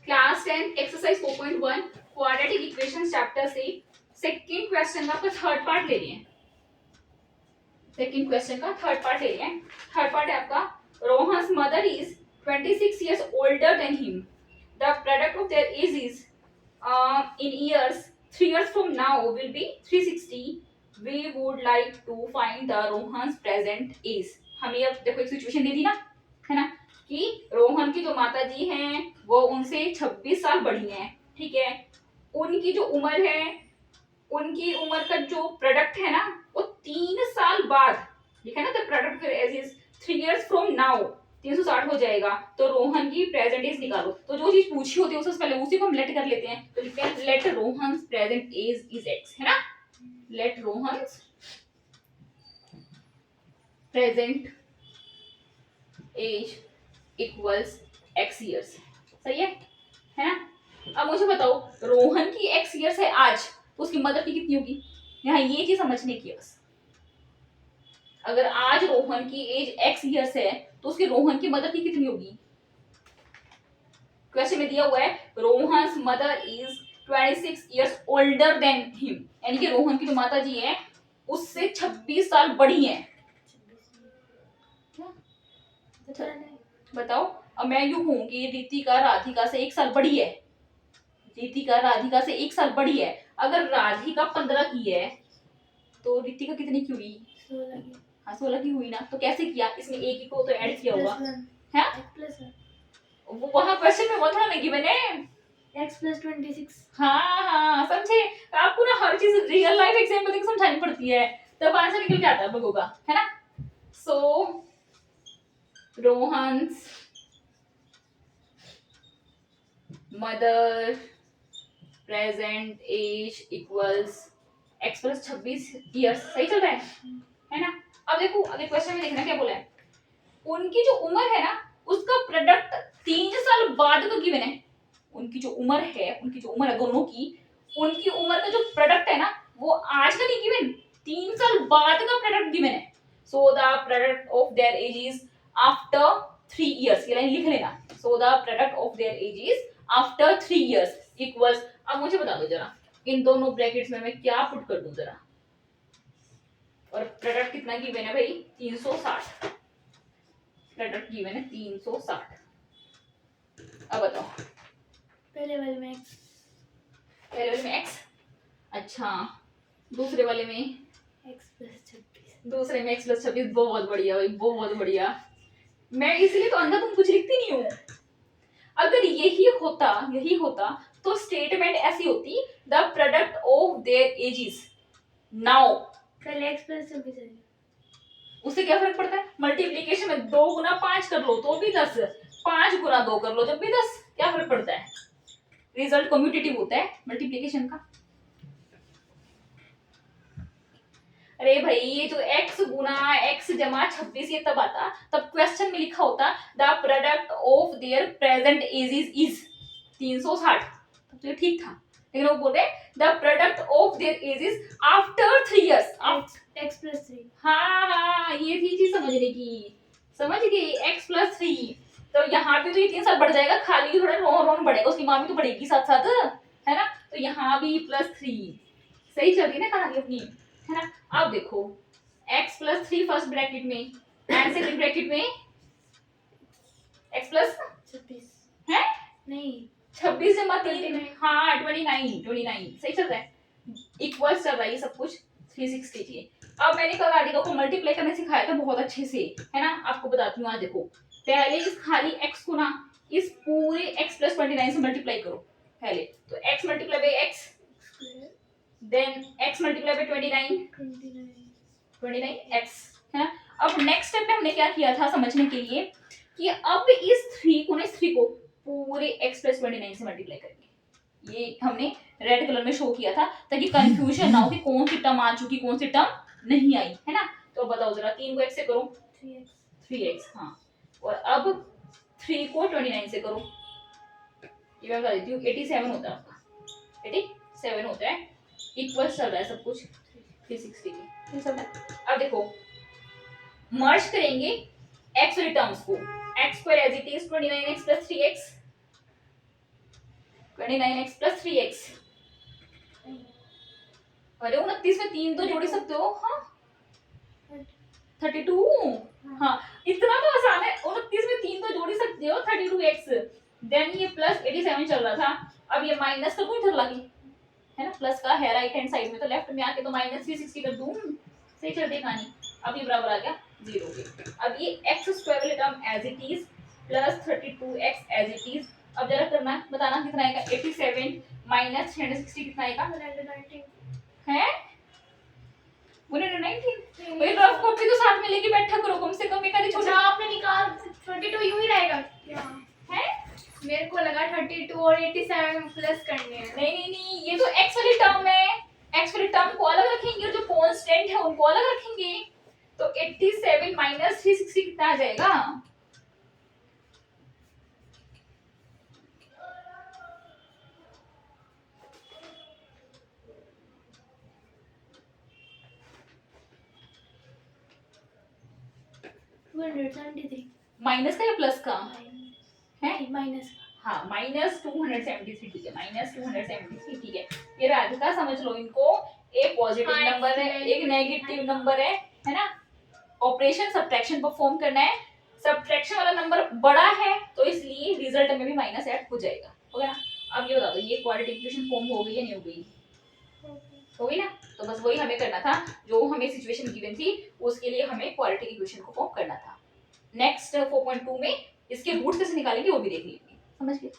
Class 10 exercise 4.1 quadratic equation chapter से second question का third part ले लिए। सेकंड क्वेश्चन का थर्ड पार्ट ले लिए। थर्ड पार्ट है आपका Rohan's mother is 26 years older than him. The product of their age is in years 3 years from now will be 360. We would like to find the Rohan's present age. हमें अब देखो एक situation दे दी ना, है ना, कि रोहन की जो माता जी हैं वो उनसे 26 साल बड़ी हैं, ठीक है। उनकी जो उम्र है, उनकी उम्र का जो प्रोडक्ट है ना वो 3 साल बाद लिखा है ना, द प्रोडक्ट फिर age is 3 years from now 360 हो जाएगा। तो रोहन की प्रेजेंट एज निकालो। तो जो चीज पूछी होती है उससे पहले उसी को हम लेट कर लेते हैं। तो लिखते हैं let Rohan's present age is X, है ना। Let Rohan's present age equals X years. सही है ना। अब मुझे बताओ रोहन की एक्स ईयर्स है आज, तो उसकी मदर की कितनी होगी। यहाँ ये चीज समझने की है बस। अगर आज रोहन की एज एक्स ईयर्स है तो उसकी रोहन की मदर की कितनी होगी। क्वेश्चन में दिया हुआ है Rohan's mother is 26 years older than him, यानी कि रोहन की जो माता जी है उससे 26 साल बड़ी है। बताओ। अब मैं यूं हूं कि रितिका राधिका से 1 साल बड़ी है, रितिका राधिका से 1 साल बड़ी है। अगर राधिका 15 की है तो रितिका कितनी की हुई। 16 की हुई ना। तो कैसे किया, इसमें एक ही को तो ऐड किया होगा, है। वो वहां क्वेश्चन में बोला ना गिवन है x plus 26। हाँ समझे। आपको ना हर चीज रियल लाइफ एग्जांपल देकर समझानी पड़ती है, तब आंसर निकल के आता है बगों का, है ना। So Rohan's mother present age equals x plus 26 years. सही चल रहा है ना। अब देखो अगले क्वेश्चन में देखना क्या बोला है। उनकी जो उम्र है ना उसका प्रोडक्ट 3 साल बाद का गिवन है। उनकी जो उम्र है, उनकी जो उम्र है दोनों की, उनकी उम्र का जो प्रोडक्ट है ना वो आज का नहीं गिवन, 3 साल बाद का प्रोडक्ट गिवन है। So the product of their age is after 3 years। ये लाइन लिख लेना। So the product of their age is after 3 years equals. अब मुझे बता दो जरा इन दोनों ब्रैकेट्स में मैं क्या पुट कर दूं जरा। और प्रोडक्ट कितना गिवन है भाई, 360। प्रोडक्ट गिवन है 360। अब बताओ। पहले वाले में x, पहले वाले में x, अच्छा दूसरे वाले में x plus 26। दूसरे में x प्लस 26। बहुत बढ़िया भाई, बहुत बढ़िया। मैं इसलिए तो अंदर तुम कुछ लिखती नहीं हूँ। अगर यही होता तो स्टेटमेंट ऐसी होती, the product of there edges now. पहले x plus 26 है। उससे क्या फर्क पड़ता है, मल्टीप्लीकेशन में 2 गुना 5 कर लो तो भी 10, 5 गुना 2 कर लो जब भी 10, क्या फर्क पड़ता है। रिजल्ट कम्यूटेटिव होता है मल्टीप्लीकेशन का। अरे भाई ये जो x गुना x जमा 26 ये तब आता तब क्वेश्चन में लिखा होता the product of there present ages is 360, तब तो ये ठीक था। लेकिन वो बोल रहे the product of there edges after 3 years। x plus 3। हाँ ये थी चीज समझने की, समझ गई। x प्लस 3 तो यहाँ पे तो ये 3 साल बढ़ जाएगा, खाली थोड़ा रोहन बढ़ेगा, उसकी माँ भी तो बढ़ेगी साथ साथ, है ना। तो यहाँ भी +3 सही चल रही है ना कहानी अपनी, है ना। अब देखो x प्लस 3 फर्स्ट ब्रैकेट में एंड सेकंड ब्रैकेट में x प्लस 26 है नहीं 26 जमा 3, 29। हाँ 29 सही चल रहा है, इक्वल चल रहा है ये सब कुछ 360 की। अब मैंने कल राधिका को मल्टीप्लाई करना सिखाया था बहुत अच्छे से, है ना। आपको बताती हूँ आज देखो। पहले इस खाली x को ना इस पूरे x प्लस 29 से मल्टीप्लाई करो पहले। तो x multiply by x then x multiply by 29 x, है ना। अब नेक्स्ट स्टेप में हमने क्या किया था समझने के लिए कि अब इस 3 को ना इस 3 को पूरे x प्लस 29 से मल्टीप्लाई करेंगे। ये हमने रेड कलर में शो किया था ताकि कंफ्यूजन ना हो कि कौन सी टर्म आ चुकी कौन सी टर्म नहीं आई, है ना। तो बताओ जरा 3 को x से करो 3x, हाँ। और अब 3 को 29 से करो, ये मैं बता देती हूँ 87 होता है आपका, 87 होता है। इक्वल चल रहा है सब कुछ 360 की, सब है। अब देखो मर्ज करेंगे x वाली टर्म्स को, x square as it is 29x plus 3x 29x plus 3x। अरे 29 में 3 तो जोड़ ही सकते हो। हाँ 32। हाँ इतना तो आसान है, 29 में 3 तो जोड़ ही सकते हो 32x। देन ये प्लस 87 चल रहा था, अब ये माइनस तो कोई लगी है ना, प्लस का है राइट हैंड साइड में, तो लेफ्ट में आके तो माइनस 360 कर दूं। सही चल रही कहानी। अब ये बराबर आ गया 0 के। अब ये x स्क्वायर वाले term as it is plus 32x as it is. अब जरा करना बताना कितना आएगा, 87 माइनस 360 कितना आएगा 119। है 119। भाई रफ कॉपी तो साथ में लेके बैठा करो कम से कम, एक आधी छोटा अच्छा आपने निकाल 32 यूं ही रहेगा क्या? है। मेरे को लगा 32 और 87 प्लस करने हैं। नहीं नहीं नहीं, ये तो x वाली टर्म है, x वाली टर्म को अलग रखेंगे और जो कांस्टेंट है उनको अलग रखेंगे। तो 87 माइनस 360 कितना आ जाएगा, माइनस का या प्लस का है, माइनस हाँ माइनस 273, ठीक है माइनस 273, ठीक है। ये राधिका समझ लो इनको, एक पॉजिटिव हाँ, नंबर है एक नेगेटिव नंबर है ना, ऑपरेशन सब्ट्रैक्शन परफॉर्म करना है, सब्ट्रैक्शन वाला नंबर बड़ा है तो इसलिए रिजल्ट में भी माइनस ऐड हो जाएगा, हो गया ना। अब ये बता दो ये क्वाड्रेटिक इक्वेशन फॉर्म हो गई या नहीं हो गई, हो गई ना। तो बस वही हमें करना था, जो हमें सिचुएशन गिवन थी उसके लिए हमें क्वाड्रेटिक इक्वेशन को फॉर्म करना था। नेक्स्ट 4.2 में इसके रूट्स कैसे निकालेंगे वो भी देख लेंगे, समझ गए।